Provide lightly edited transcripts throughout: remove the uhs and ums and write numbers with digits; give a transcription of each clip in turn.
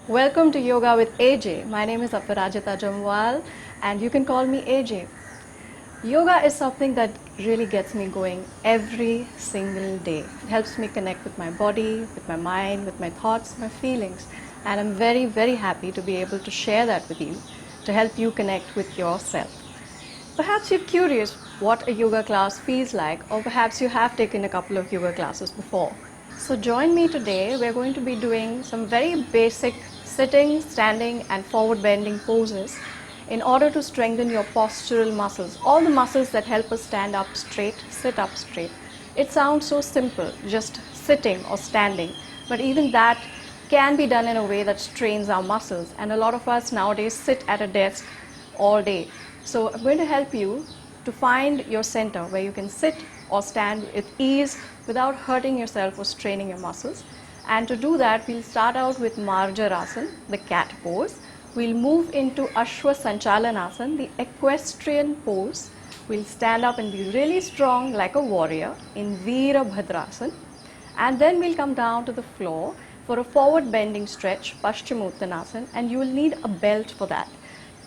Welcome to Yoga with AJ. My name is Aparajita Jamwal and you can call me AJ. Yoga is something that really gets me going every single day. It helps me connect with my body, with my mind, with my thoughts, my feelings. And I'm very, very happy to be able to share that with you to help you connect with yourself. Perhaps you're curious what a yoga class feels like, or perhaps you have taken a couple of yoga classes before. So join me today. We're going to be doing some very basic sitting, standing and forward bending poses in order to strengthen your postural muscles, all the muscles that help us stand up straight, sit up straight. It sounds so simple, just sitting or standing, but even that can be done in a way that strains our muscles, and a lot of us nowadays sit at a desk all day. So I'm going to help you to find your center where you can sit or stand with ease without hurting yourself or straining your muscles. And to do that, we'll start out with Marjariasana, the cat pose. We'll move into Ashwa Sanchalanasana, the equestrian pose. We'll stand up and be really strong like a warrior in Virabhadrasana. And then we'll come down to the floor for a forward bending stretch, Paschimottanasana, and you will need a belt for that.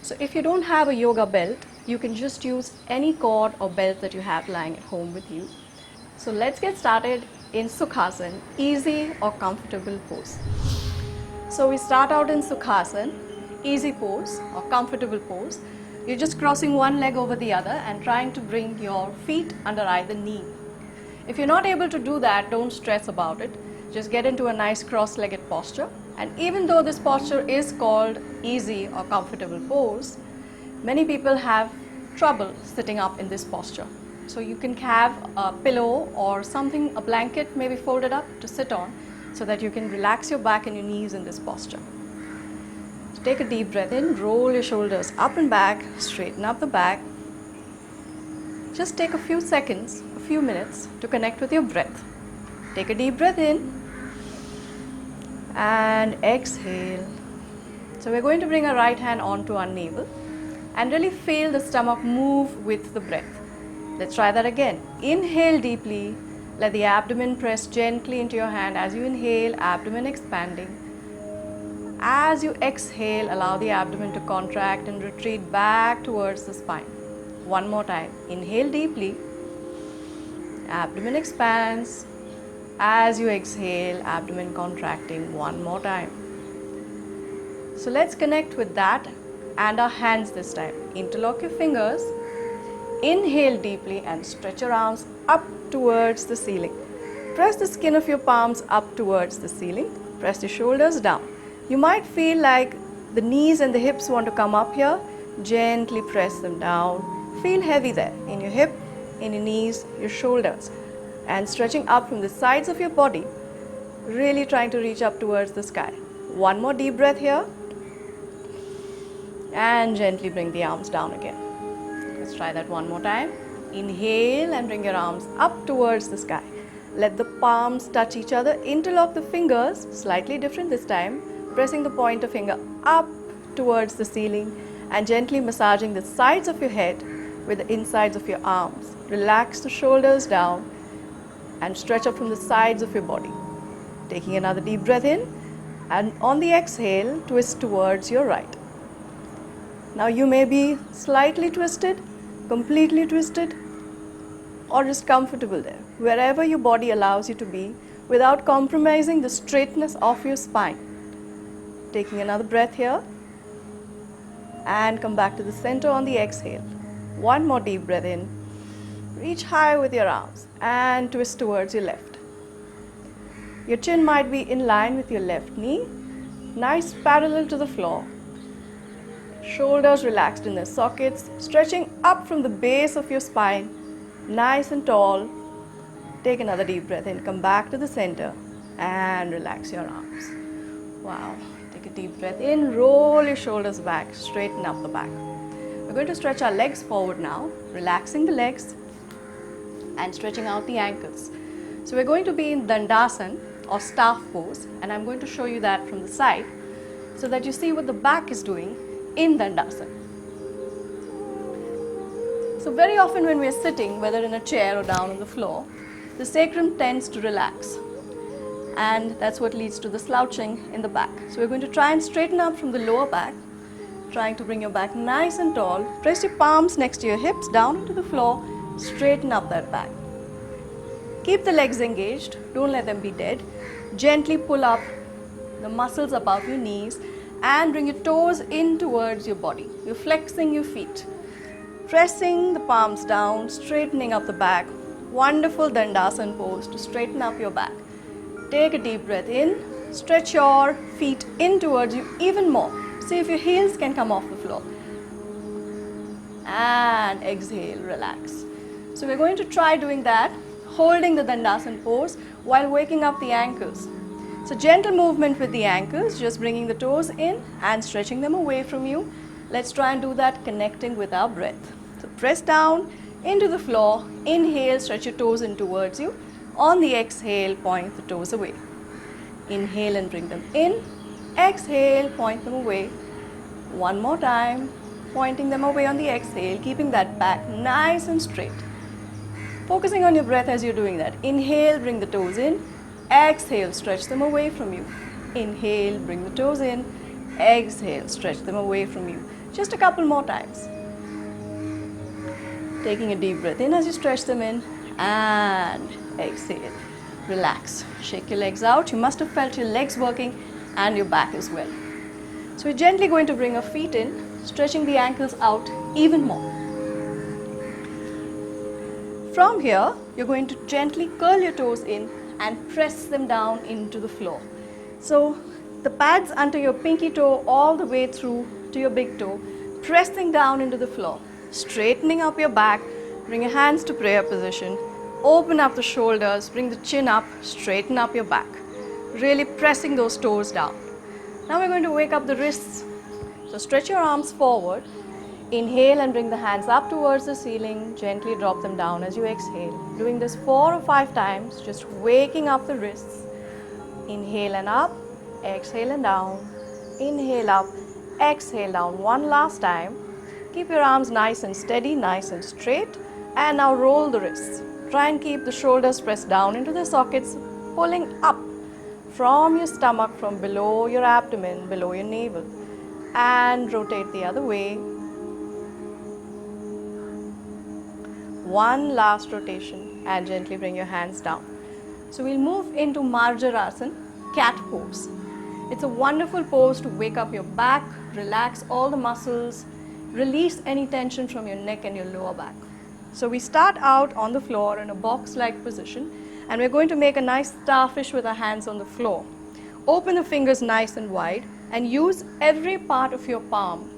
So if you don't have a yoga belt, you can just use any cord or belt that you have lying at home with you. So let's get started in Sukhasana, easy or comfortable pose. So we start out in Sukhasana, easy pose or comfortable pose. You're just crossing one leg over the other and trying to bring your feet under either knee. If you're not able to do that, don't stress about it. Just get into a nice cross-legged posture. And even though this posture is called easy or comfortable pose, many people have trouble sitting up in this posture. So you can have a pillow or something, a blanket maybe folded up to sit on, so that you can relax your back and your knees in this posture. So take a deep breath in, roll your shoulders up and back, straighten up the back. Just take a few seconds, a few minutes to connect with your breath. Take a deep breath in and exhale. So we're going to bring our right hand onto our navel and really feel the stomach move with the breath. Let's try that again. Inhale deeply. Let the abdomen press gently into your hand as you inhale, abdomen expanding. As you exhale, allow the abdomen to contract and retreat back towards the spine. One more time. Inhale deeply. Abdomen expands. As you exhale, abdomen contracting. One more time. So let's connect with that and our hands this time. Interlock your fingers. Inhale deeply and stretch your arms up towards the ceiling. Press the skin of your palms up towards the ceiling. Press your shoulders down. You might feel like the knees and the hips want to come up here. Gently press them down. Feel heavy there in your hip, in your knees, your shoulders. And stretching up from the sides of your body, really trying to reach up towards the sky. One more deep breath here. And gently bring the arms down again. Let's try that one more time. Inhale and bring your arms up towards the sky. Let the palms touch each other. Interlock the fingers, slightly different this time. Pressing the pointer finger up towards the ceiling and gently massaging the sides of your head with the insides of your arms. Relax the shoulders down and stretch up from the sides of your body. Taking another deep breath in, and on the exhale, twist towards your right. Now you may be slightly twisted, completely twisted, or just comfortable there, wherever your body allows you to be without compromising the straightness of your spine. Taking another breath here and come back to the center on the exhale. One more deep breath in. Reach high with your arms and twist towards your left. Your chin might be in line with your left knee, nice parallel to the floor. Shoulders relaxed in their sockets, stretching up from the base of your spine, nice and tall. Take another deep breath in, come back to the center and relax your arms. Wow. Take a deep breath in, roll your shoulders back, straighten up the back. We're going to stretch our legs forward now, relaxing the legs and stretching out the ankles. So we're going to be in Dandasana or staff pose, and I'm going to show you that from the side so that you see what the back is doing in Dandasana. So very often when we are sitting, whether in a chair or down on the floor, the sacrum tends to relax. And that's what leads to the slouching in the back. So we're going to try and straighten up from the lower back, trying to bring your back nice and tall. Press your palms next to your hips, down into the floor, straighten up that back. Keep the legs engaged, don't let them be dead. Gently pull up the muscles above your knees and bring your toes in towards your body. You're flexing your feet. Pressing the palms down, straightening up the back. Wonderful Dandasana pose to straighten up your back. Take a deep breath in, stretch your feet in towards you even more. See if your heels can come off the floor. And exhale, relax. So we're going to try doing that, holding the Dandasana pose while waking up the ankles. So gentle movement with the ankles, just bringing the toes in and stretching them away from you. Let's try and do that connecting with our breath. So press down into the floor, inhale, stretch your toes in towards you. On the exhale, point the toes away. Inhale and bring them in. Exhale, point them away. One more time, pointing them away on the exhale, keeping that back nice and straight. Focusing on your breath as you're doing that. Inhale, bring the toes in. Exhale, stretch them away from you. Inhale, bring the toes in. Exhale, stretch them away from you. Just a couple more times. Taking a deep breath in as you stretch them in and exhale. Relax. Shake your legs out. You must have felt your legs working and your back as well. So we're gently going to bring our feet in, stretching the ankles out even more. From here, you're going to gently curl your toes in and press them down into the floor. So the pads under your pinky toe all the way through to your big toe, pressing down into the floor, straightening up your back, bring your hands to prayer position, open up the shoulders, bring the chin up, straighten up your back, really pressing those toes down. Now we're going to wake up the wrists. So stretch your arms forward, inhale and bring the hands up towards the ceiling, gently drop them down as you exhale. Doing this 4 or 5 times, just waking up the wrists. Inhale and up, exhale and down, inhale up, exhale down. One last time. Keep your arms nice and steady, nice and straight, and now roll the wrists. Try and keep the shoulders pressed down into the sockets, pulling up from your stomach, from below your abdomen, below your navel, and rotate the other way. One last rotation and gently bring your hands down. So we'll move into Marjariasana, cat pose. It's a wonderful pose to wake up your back, relax all the muscles, release any tension from your neck and your lower back. So we start out on the floor in a box-like position, and we're going to make a nice starfish with our hands on the floor. Open the fingers nice and wide and use every part of your palm.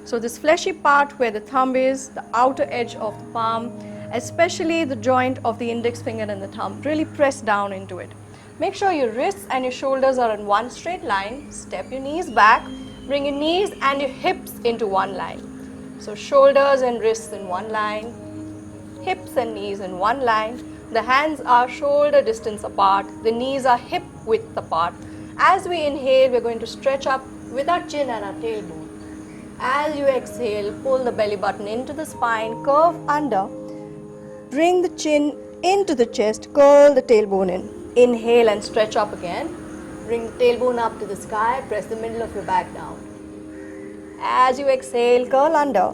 So this fleshy part where the thumb is, the outer edge of the palm, especially the joint of the index finger and the thumb, really press down into it. Make sure your wrists and your shoulders are in one straight line. Step your knees back, bring your knees and your hips into one line. So shoulders and wrists in one line, hips and knees in one line. The hands are shoulder distance apart, the knees are hip width apart. As we inhale, we're going to stretch up with our chin and our tailbone. As you exhale, pull the belly button into the spine, curve under, bring the chin into the chest, curl the tailbone in. Inhale and stretch up again. Bring the tailbone up to the sky, press the middle of your back down. As you exhale, curl under,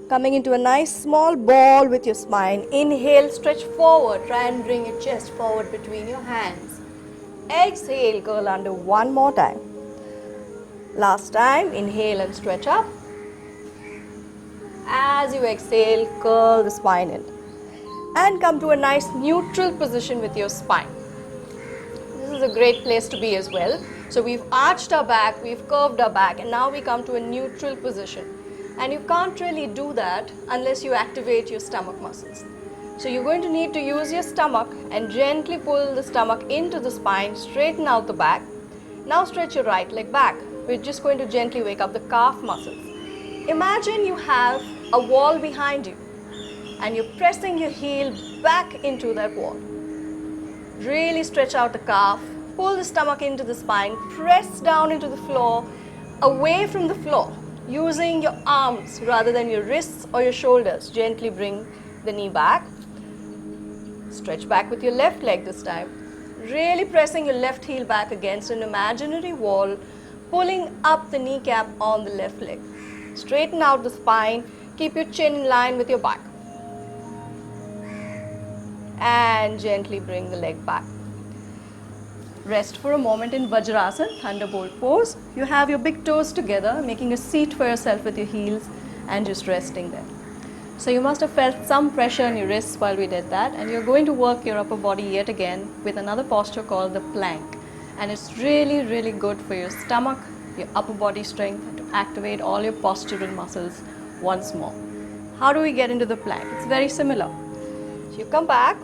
coming into a nice small ball with your spine. Inhale, stretch forward, try and bring your chest forward between your hands. Exhale, curl under one more time. Last time, inhale and stretch up. As you exhale, curl the spine in. And come to a nice neutral position with your spine. This is a great place to be as well. So we've arched our back, we've curved our back, and now we come to a neutral position. And you can't really do that unless you activate your stomach muscles. So you're going to need to use your stomach and gently pull the stomach into the spine, straighten out the back. Now stretch your right leg back. We're just going to gently wake up the calf muscles. Imagine you have a wall behind you and you're pressing your heel back into that wall. Really stretch out the calf, pull the stomach into the spine, press down into the floor, away from the floor. Using your arms rather than your wrists or your shoulders, gently bring the knee back. Stretch back with your left leg this time. Really pressing your left heel back against an imaginary wall, pulling up the kneecap on the left leg. Straighten out the spine, keep your chin in line with your back. And gently bring the leg back. Rest for a moment in Vajrasana, thunderbolt pose. You have your big toes together, making a seat for yourself with your heels and just resting there. So you must have felt some pressure in your wrists while we did that, and you're going to work your upper body yet again with another posture called the plank. And it's really, really good for your stomach, your upper body strength, and to activate all your postural muscles once more. How do we get into the plank? It's very similar. So you come back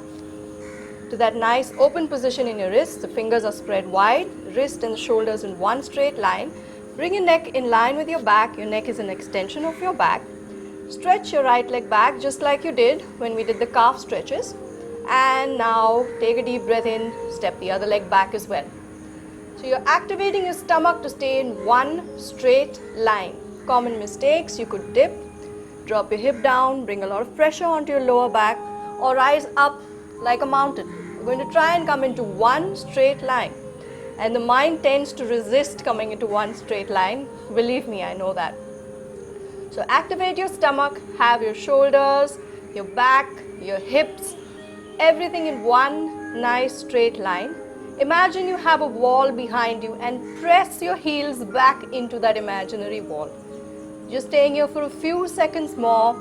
to that nice open position in your wrists. The fingers are spread wide, wrist and the shoulders in one straight line. Bring your neck in line with your back. Your neck is an extension of your back. Stretch your right leg back just like you did when we did the calf stretches. And now take a deep breath in, step the other leg back as well. So you're activating your stomach to stay in one straight line. Common mistakes: you could dip, drop your hip down, bring a lot of pressure onto your lower back, or rise up like a mountain. We're going to try and come into one straight line. And the mind tends to resist coming into one straight line. Believe me, I know that. So activate your stomach, have your shoulders, your back, your hips, everything in one nice straight line. Imagine you have a wall behind you and press your heels back into that imaginary wall. Just staying here for a few seconds more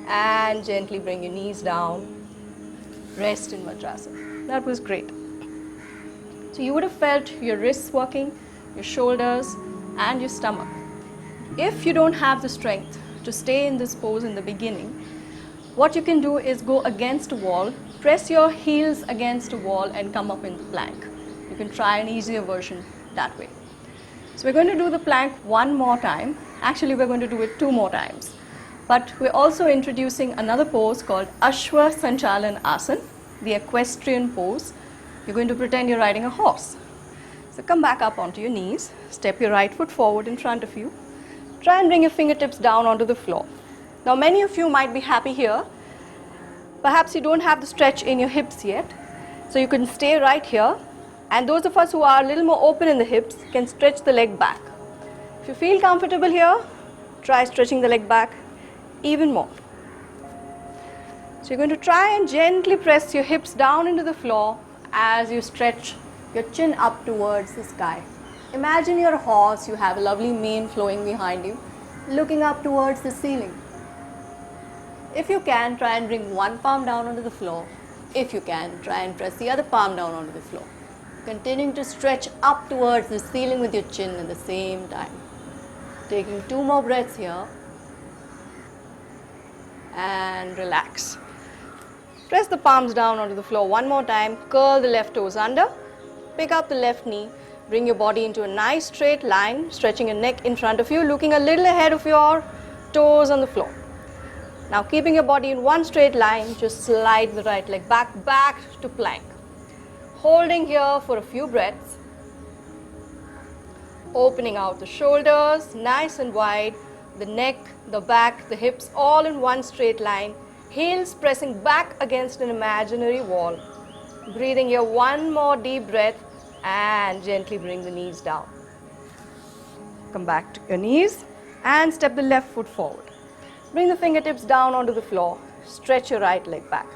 and gently bring your knees down. Rest in Vajrasana. That was great. So you would have felt your wrists working, your shoulders and your stomach. If you don't have the strength to stay in this pose in the beginning, what you can do is go against a wall, press your heels against a wall and come up in the plank. You can try an easier version that way. So we're going to do the plank one more time. Actually, we're going to do it 2 more times. But we're also introducing another pose called Ashwa Sanchalanasana, the equestrian pose. You're going to pretend you're riding a horse. So come back up onto your knees, step your right foot forward in front of you. Try and bring your fingertips down onto the floor. Now many of you might be happy here. Perhaps you don't have the stretch in your hips yet. So you can stay right here. And those of us who are a little more open in the hips can stretch the leg back. If you feel comfortable here, try stretching the leg back even more. So you're going to try and gently press your hips down into the floor as you stretch your chin up towards the sky. Imagine you're a horse, you have a lovely mane flowing behind you, looking up towards the ceiling. If you can, try and bring one palm down onto the floor. If you can, try and press the other palm down onto the floor. Continuing to stretch up towards the ceiling with your chin at the same time. Taking 2 more breaths here. And relax. Press the palms down onto the floor one more time. Curl the left toes under. Pick up the left knee. Bring your body into a nice straight line, stretching your neck in front of you, looking a little ahead of your toes on the floor. Now keeping your body in one straight line, just slide the right leg back to plank. Holding here for a few breaths. Opening out the shoulders, nice and wide. The neck, the back, the hips, all in one straight line. Heels pressing back against an imaginary wall. Breathing here, one more deep breath and gently bring the knees down. Come back to your knees and step the left foot forward. Bring the fingertips down onto the floor. Stretch your right leg back.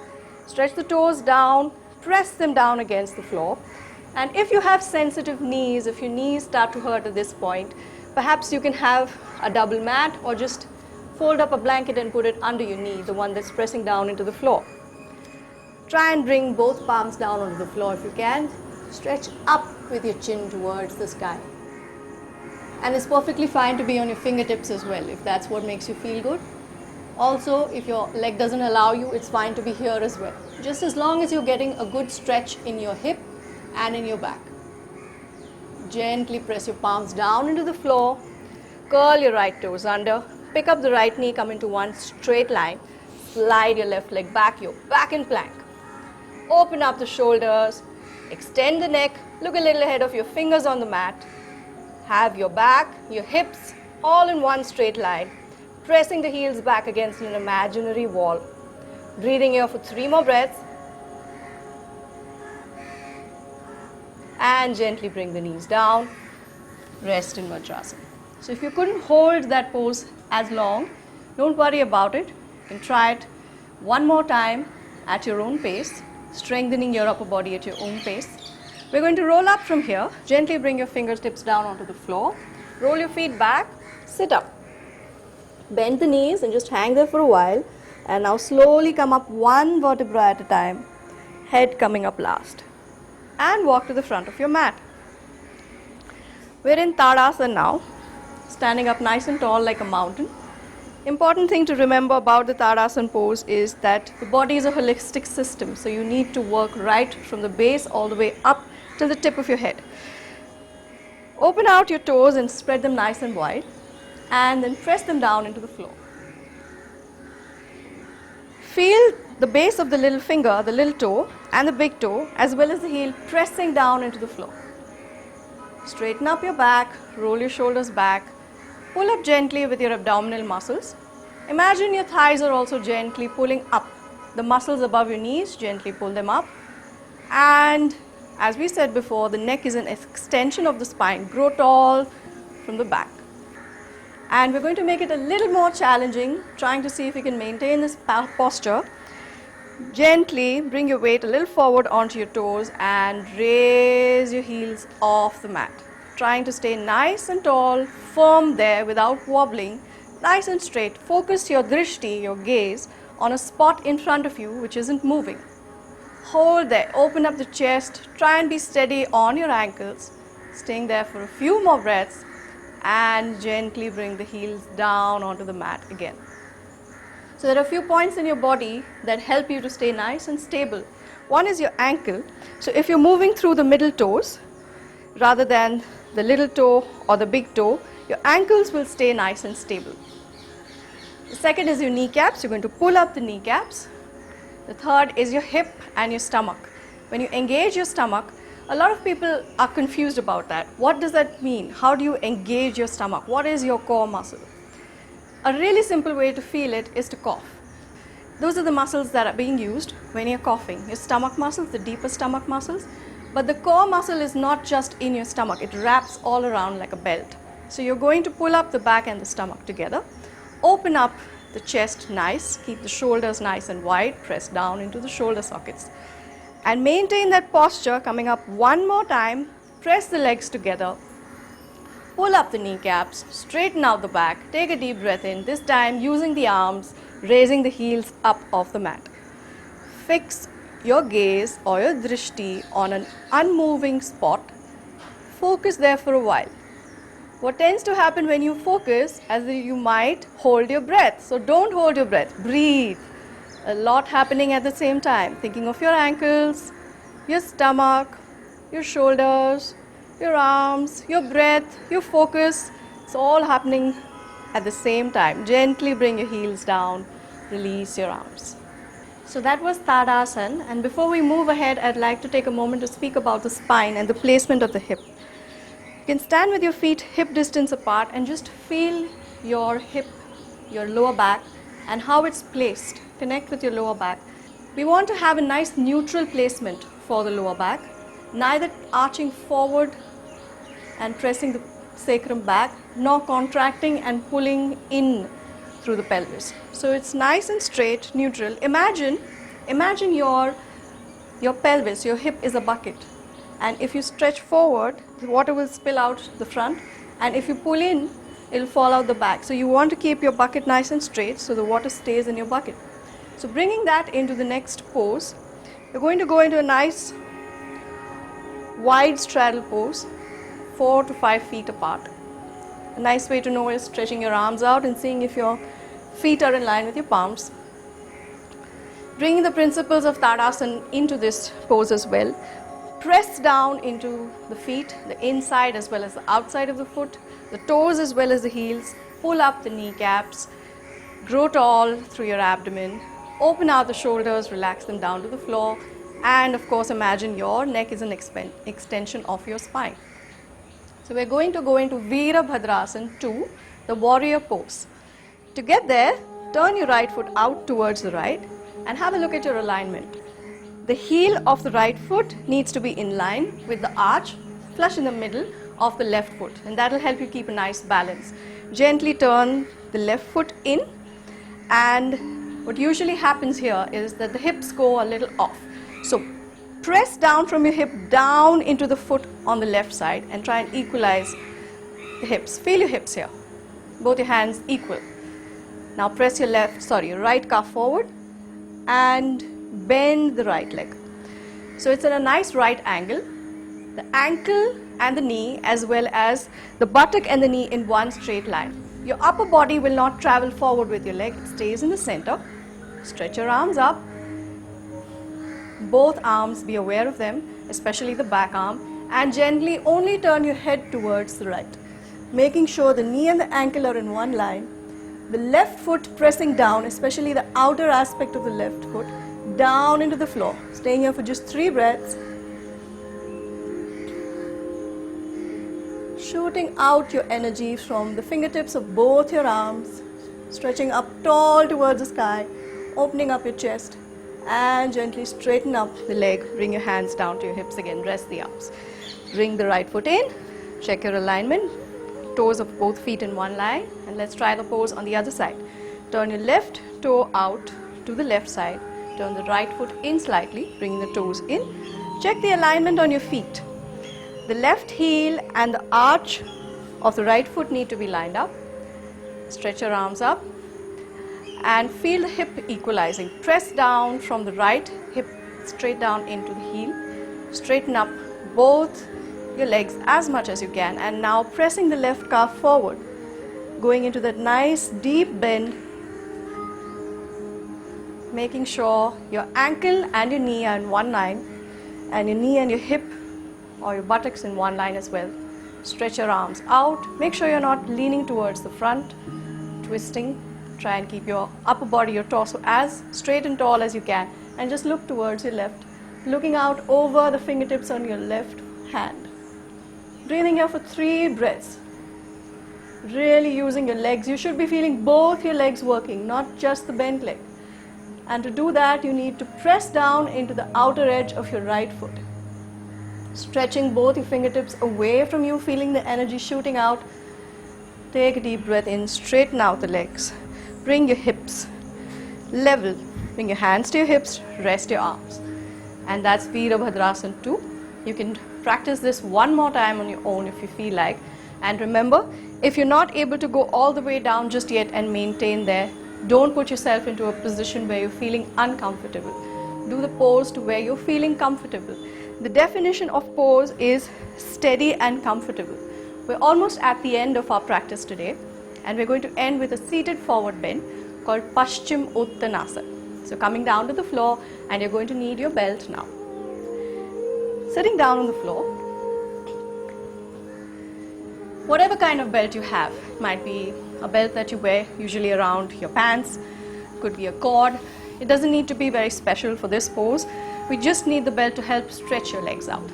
Stretch the toes down, press them down against the floor. And if you have sensitive knees, if your knees start to hurt at this point, perhaps you can have a double mat or just fold up a blanket and put it under your knee, the one that's pressing down into the floor. Try and bring both palms down onto the floor if you can. Stretch up with your chin towards the sky. And it's perfectly fine to be on your fingertips as well, if that's what makes you feel good. Also, if your leg doesn't allow you, it's fine to be here as well. Just as long as you're getting a good stretch in your hip and in your back. Gently press your palms down into the floor. Curl your right toes under. Pick up the right knee, come into one straight line. Slide your left leg back, you're back in plank. Open up the shoulders. Extend the neck. Look a little ahead of your fingers on the mat. Have your back, your hips all in one straight line, pressing the heels back against an imaginary wall. Breathing here for 3 more breaths. And gently bring the knees down. Rest in Vajrasana. So if you couldn't hold that pose as long, don't worry about it. You can try it one more time at your own pace, strengthening your upper body at your own pace. We're going to roll up from here. Gently bring your fingertips down onto the floor. Roll your feet back. Sit up. Bend the knees and just hang there for a while. And now slowly come up one vertebra at a time. Head coming up last. And walk to the front of your mat. We're in Tadasana now. Standing up nice and tall like a mountain. Important thing to remember about the Tadasana pose is that the body is a holistic system. So you need to work right from the base all the way up to the tip of your head. Open out your toes and spread them nice and wide. And then press them down into the floor. Feel the base of the little finger, the little toe and the big toe as well as the heel pressing down into the floor. Straighten up your back, roll your shoulders back, pull up gently with your abdominal muscles. Imagine your thighs are also gently pulling up. The muscles above your knees, gently pull them up. And as we said before, the neck is an extension of the spine. Grow tall from the back. And we're going to make it a little more challenging, trying to see if you can maintain this posture. Gently bring your weight a little forward onto your toes and raise your heels off the mat. Trying to stay nice and tall, firm there without wobbling, nice and straight. Focus your drishti, your gaze, on a spot in front of you which isn't moving. Hold there, open up the chest, try and be steady on your ankles, staying there for a few more breaths. And gently bring the heels down onto the mat again. So there are a few points in your body that help you to stay nice and stable. One is your ankle. So if you're moving through the middle toes rather than the little toe or the big toe, your ankles will stay nice and stable. The second is your kneecaps. You're going to pull up the kneecaps. The third is your hip and your stomach. When you engage your stomach, a lot of people are confused about that. What does that mean? How do you engage your stomach? What is your core muscle? A really simple way to feel it is to cough. Those are the muscles that are being used when you're coughing. Your stomach muscles, the deeper stomach muscles. But the core muscle is not just in your stomach. It wraps all around like a belt. So you're going to pull up the back and the stomach together. Open up the chest nice. Keep the shoulders nice and wide. Press down into the shoulder sockets. And maintain that posture, coming up one more time. Press the legs together. Pull up the kneecaps, straighten out the back, take a deep breath in, this time using the arms, raising the heels up off the mat. Fix your gaze or your drishti on an unmoving spot. Focus there for a while. What tends to happen when you focus is that you might hold your breath. So don't hold your breath, breathe. A lot happening at the same time. Thinking of your ankles, your stomach, your shoulders, your arms, your breath, your focus. It's all happening at the same time. Gently bring your heels down, release your arms. So that was Tadasana, and before we move ahead, I'd like to take a moment to speak about the spine and the placement of the hip. You can stand with your feet hip distance apart and just feel your hip, your lower back, and how it's placed. Connect with your lower back. We want to have a nice neutral placement for the lower back, neither arching forward and pressing the sacrum back, nor contracting and pulling in through the pelvis. So it's nice and straight, neutral. Imagine your pelvis, your hip is a bucket. And if you stretch forward, the water will spill out the front. And if you pull in, it will fall out the back. So you want to keep your bucket nice and straight so the water stays in your bucket. So bringing that into the next pose, you're going to go into a nice wide straddle pose, 4 to 5 feet apart. A nice way to know is stretching your arms out and seeing if your feet are in line with your palms. Bringing the principles of Tadasana into this pose as well. Press down into the feet, the inside as well as the outside of the foot, the toes as well as the heels. Pull up the kneecaps, grow tall through your abdomen. Open out the shoulders, relax them down to the floor, and of course imagine your neck is an extension of your spine. So we're going to go into Virabhadrasana 2, the warrior pose. To get there, turn your right foot out towards the right and have a look at your alignment. The heel of the right foot needs to be in line with the arch, flush in the middle of the left foot, and that will help you keep a nice balance. Gently turn the left foot in, and what usually happens here is that the hips go a little off. So press down from your hip down into the foot on the left side and try and equalize the hips. Feel your hips here. Both your hands equal. Now press your right calf forward and bend the right leg. So it's in a nice right angle. The ankle and the knee as well as the buttock and the knee in one straight line. Your upper body will not travel forward with your leg. It stays in the center. Stretch your arms up. Both arms, be aware of them, especially the back arm, and gently only turn your head towards the right, making sure the knee and the ankle are in one line. The left foot pressing down, especially the outer aspect of the left foot, down into the floor. Staying here for just 3 breaths. Shooting out your energy from the fingertips of both your arms, stretching up tall towards the sky, opening up your chest, and gently straighten up the leg. Bring your hands down to your hips again, rest the arms. Bring the right foot in, check your alignment, toes of both feet in one line, and let's try the pose on the other side. Turn your left toe out to the left side, turn the right foot in slightly, bring the toes in. Check the alignment on your feet. The left heel and the arch of the right foot need to be lined up. Stretch your arms up and feel the hip equalizing. Press down from the right hip straight down into the heel. Straighten up both your legs as much as you can, and now pressing the left calf forward, going into that nice deep bend, making sure your ankle and your knee are in one line, and your knee and your hip or your buttocks in one line as well. Stretch your arms out. Make sure you're not leaning towards the front, twisting. Try and keep your upper body, your torso as straight and tall as you can, and just look towards your left, looking out over the fingertips on your left hand. Breathing here for 3 breaths. Really using your legs. You should be feeling both your legs working, not just the bent leg. And to do that, you need to press down into the outer edge of your right foot. Stretching both your fingertips away from you, feeling the energy shooting out. Take a deep breath in, straighten out the legs. Bring your hips level. Bring your hands to your hips, rest your arms. And that's Virabhadrasana 2. You can practice this one more time on your own if you feel like. And remember, if you're not able to go all the way down just yet and maintain there, don't put yourself into a position where you're feeling uncomfortable. Do the pose to where you're feeling comfortable. The definition of pose is steady and comfortable. We're almost at the end of our practice today, and we're going to end with a seated forward bend called Paschimottanasana. So coming down to the floor, and you're going to need your belt now. Sitting down on the floor, whatever kind of belt you have, it might be a belt that you wear usually around your pants, could be a cord. It doesn't need to be very special for this pose. We just need the belt to help stretch your legs out.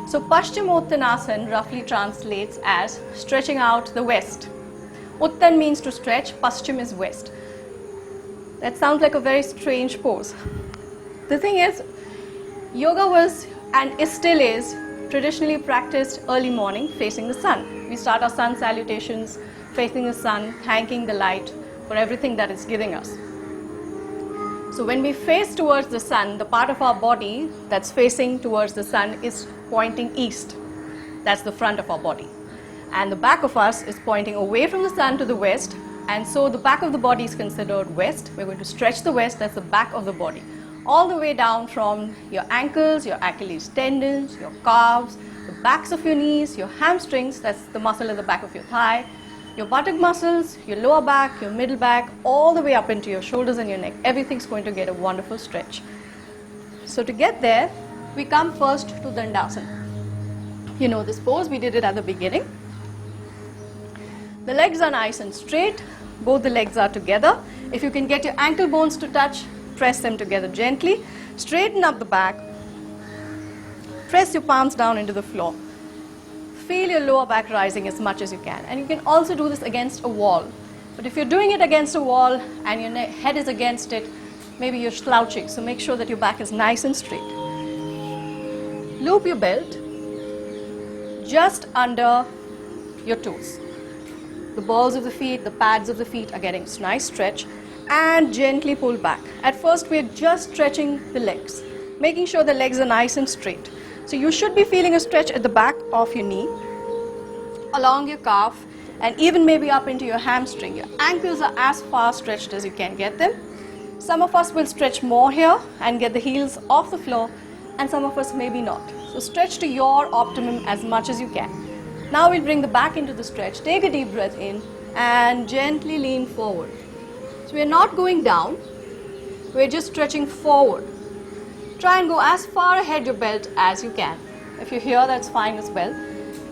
So Paschimottanasana roughly translates as stretching out the west. Uttan means to stretch, Paschim is west. That sounds like a very strange pose. The thing is, yoga was and still is traditionally practiced early morning facing the sun. We start our sun salutations facing the sun, thanking the light for everything that it's giving us. So when we face towards the sun, the part of our body that's facing towards the sun is pointing east. That's the front of our body. And the back of us is pointing away from the sun to the west. And so the back of the body is considered west. We're going to stretch the west, that's the back of the body. All the way down from your ankles, your Achilles tendons, your calves, the backs of your knees, your hamstrings, that's the muscle at the back of your thigh, your buttock muscles, your lower back, your middle back, all the way up into your shoulders and your neck. Everything's going to get a wonderful stretch. So to get there, we come first to Dandasana. You know this pose, we did it at the beginning. The legs are nice and straight. Both the legs are together. If you can get your ankle bones to touch, press them together gently. Straighten up the back. Press your palms down into the floor. feel your lower back rising as much as you can. And you can also do this against a wall. But if you're doing it against a wall and your head is against it, maybe you're slouching. So make sure that your back is nice and straight. Loop your belt just under your toes. The balls of the feet, the pads of the feet are getting a nice stretch, and gently pull back. At first we're just stretching the legs, making sure the legs are nice and straight. So you should be feeling a stretch at the back of your knee, along your calf, and even maybe up into your hamstring. Your ankles are as far stretched as you can get them. Some of us will stretch more here and get the heels off the floor, and some of us maybe not. So stretch to your optimum as much as you can. Now we'll bring the back into the stretch. Take a deep breath in and gently lean forward. So we're not going down, we're just stretching forward. Try and go as far ahead your belt as you can. If you're here, that's fine as well.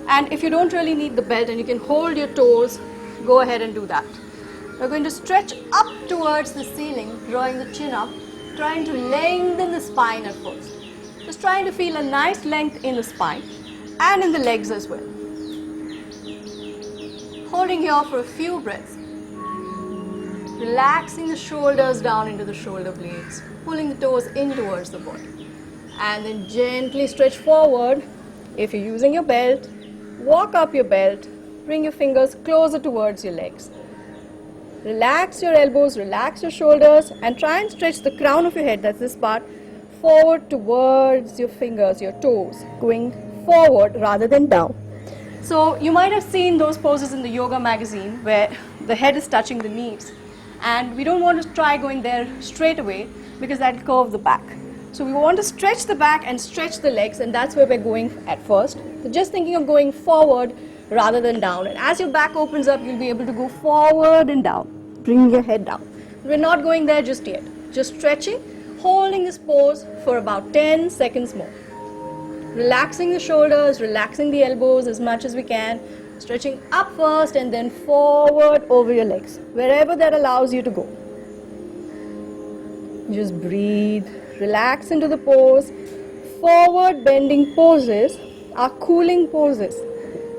And if you don't really need the belt and you can hold your toes, go ahead and do that. We're going to stretch up towards the ceiling, drawing the chin up, trying to lengthen the spine at first. Just trying to feel a nice length in the spine and in the legs as well. Holding here for a few breaths. Relaxing the shoulders down into the shoulder blades, pulling the toes in towards the body. And then gently stretch forward. If you're using your belt, walk up your belt, bring your fingers closer towards your legs. Relax your elbows, relax your shoulders, and try and stretch the crown of your head, that's this part, forward towards your fingers, your toes, going forward rather than down. So you might have seen those poses in the yoga magazine where the head is touching the knees, and we don't want to try going there straight away because that'll curve the back. So we want to stretch the back and stretch the legs, and that's where we're going at first. So just thinking of going forward rather than down, and as your back opens up, you'll be able to go forward and down, bringing your head down. We're not going there just yet, just stretching, holding this pose for about 10 seconds more. Relaxing the shoulders, relaxing the elbows as much as we can, stretching up first and then forward over your legs, wherever that allows you to go. Just breathe, relax into the pose. Forward bending poses are cooling poses.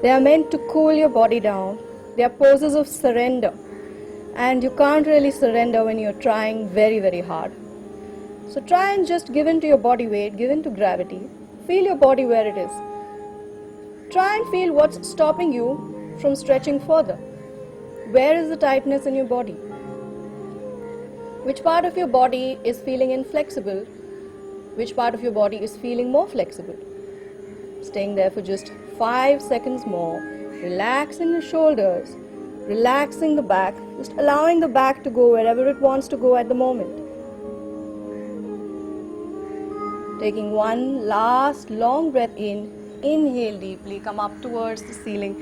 They are meant to cool your body down. They are poses of surrender. And you can't really surrender when you're trying very, very hard. So try and just give in to your body weight, give in to gravity. Feel your body where it is. Try and feel what's stopping you from stretching further. Where is the tightness in your body? Which part of your body is feeling inflexible? Which part of your body is feeling more flexible? Staying there for just 5 seconds more, relaxing the shoulders, relaxing the back, just allowing the back to go wherever it wants to go at the moment. Taking one last long breath in, inhale deeply, come up towards the ceiling,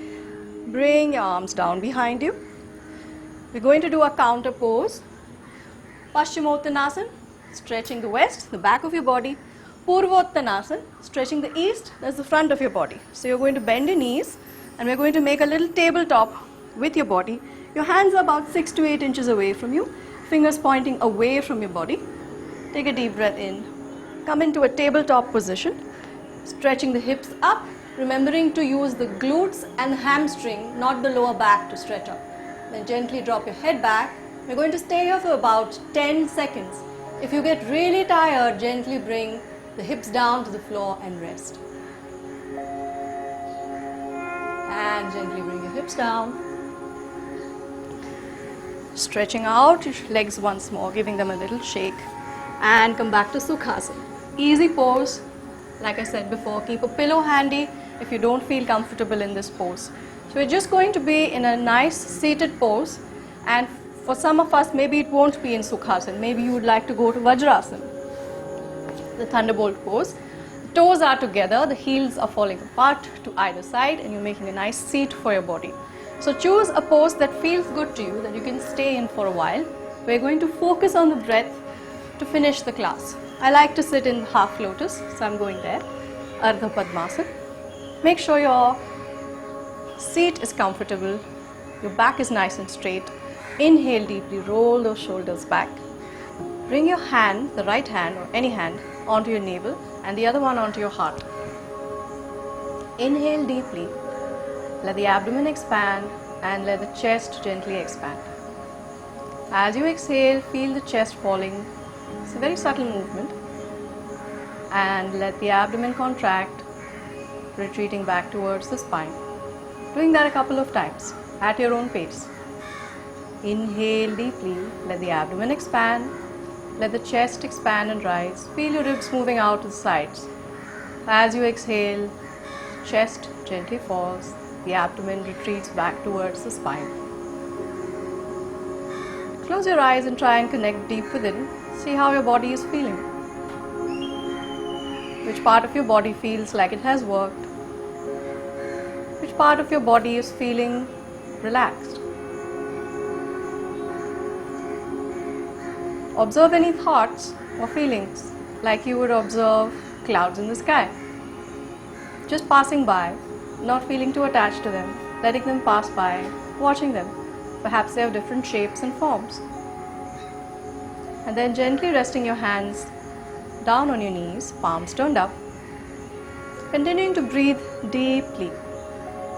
bring your arms down behind you. We're going to do a counter pose. Paschimottanasana, stretching the west, the back of your body. Purvottanasana, stretching the east, that's the front of your body. So you're going to bend your knees and we're going to make a little tabletop with your body. Your hands are about 6 to 8 inches away from you, fingers pointing away from your body. Take a deep breath in. Come into a tabletop position, stretching the hips up, remembering to use the glutes and the hamstring, not the lower back, to stretch up. Then gently drop your head back. We're going to stay here for about 10 seconds. If you get really tired, gently bring the hips down to the floor and rest. And gently bring your hips down. Stretching out your legs once more, giving them a little shake. And come back to Sukhasana. Easy pose. Like I said before, keep a pillow handy if you don't feel comfortable in this pose. So we're just going to be in a nice seated pose, and for some of us maybe it won't be in Sukhasana. Maybe you would like to go to Vajrasana, the thunderbolt pose. The toes are together, the heels are falling apart to either side, and you're making a nice seat for your body. So choose a pose that feels good to you, that you can stay in for a while. We're going to focus on the breath to finish the class. I like to sit in half lotus, so I'm going there. Ardha Padmasana. Make sure your seat is comfortable, your back is nice and straight. Inhale deeply, roll those shoulders back. Bring your hand, the right hand or any hand, onto your navel and the other one onto your heart. Inhale deeply, Let the abdomen expand and let the chest gently expand. As you exhale, feel the chest falling. It's a very subtle movement. And let the abdomen contract, retreating back towards the spine. Doing that a couple of times at your own pace. Inhale deeply, let the abdomen expand, let the chest expand and rise. Feel your ribs moving out to the sides. As you exhale, chest gently falls, the abdomen retreats back towards the spine. Close your eyes and try and connect deep within. See how your body is feeling. Which part of your body feels like it has worked? Which part of your body is feeling relaxed? Observe any thoughts or feelings like you would observe clouds in the sky. Just passing by, not feeling too attached to them, letting them pass by, watching them. Perhaps they have different shapes and forms. And then gently resting your hands down on your knees, palms turned up. Continuing to breathe deeply.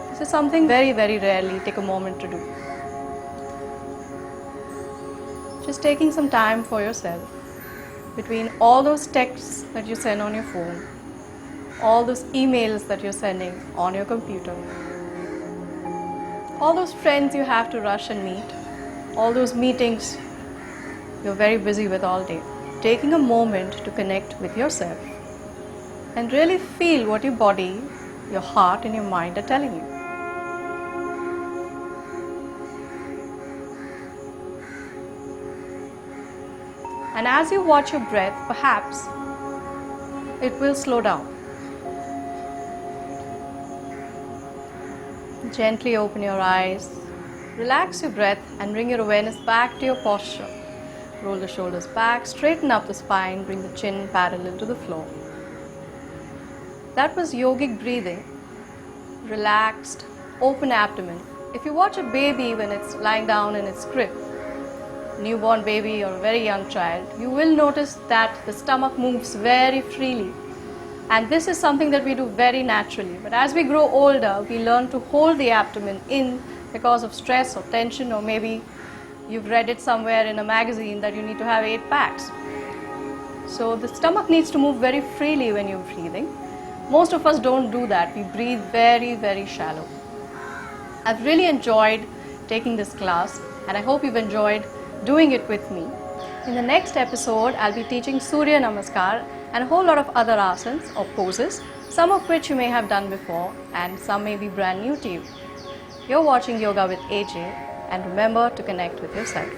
This is something very, very rarely take a moment to do. Just taking some time for yourself between all those texts that you send on your phone, all those emails that you're sending on your computer, all those friends you have to rush and meet, all those meetings you're very busy with all day. Taking a moment to connect with yourself and really feel what your body, your heart and your mind are telling you. And as you watch your breath, perhaps it will slow down. Gently open your eyes, relax your breath and bring your awareness back to your posture. Roll the shoulders back, straighten up the spine, bring the chin parallel to the floor. That was yogic breathing, relaxed, open abdomen. If you watch a baby when it's lying down in its crib, newborn baby or a very young child, you will notice that the stomach moves very freely. And this is something that we do very naturally. But as we grow older, we learn to hold the abdomen in because of stress or tension, or maybe you've read it somewhere in a magazine that you need to have 8 packs. So the stomach needs to move very freely when you're breathing. Most of us don't do that. We breathe very, very shallow. I've really enjoyed taking this class and I hope you've enjoyed doing it with me. In the next episode, I'll be teaching Surya Namaskar and a whole lot of other asanas or poses, some of which you may have done before and some may be brand new to you. You're watching Yoga with AJ, and remember to connect with yourself.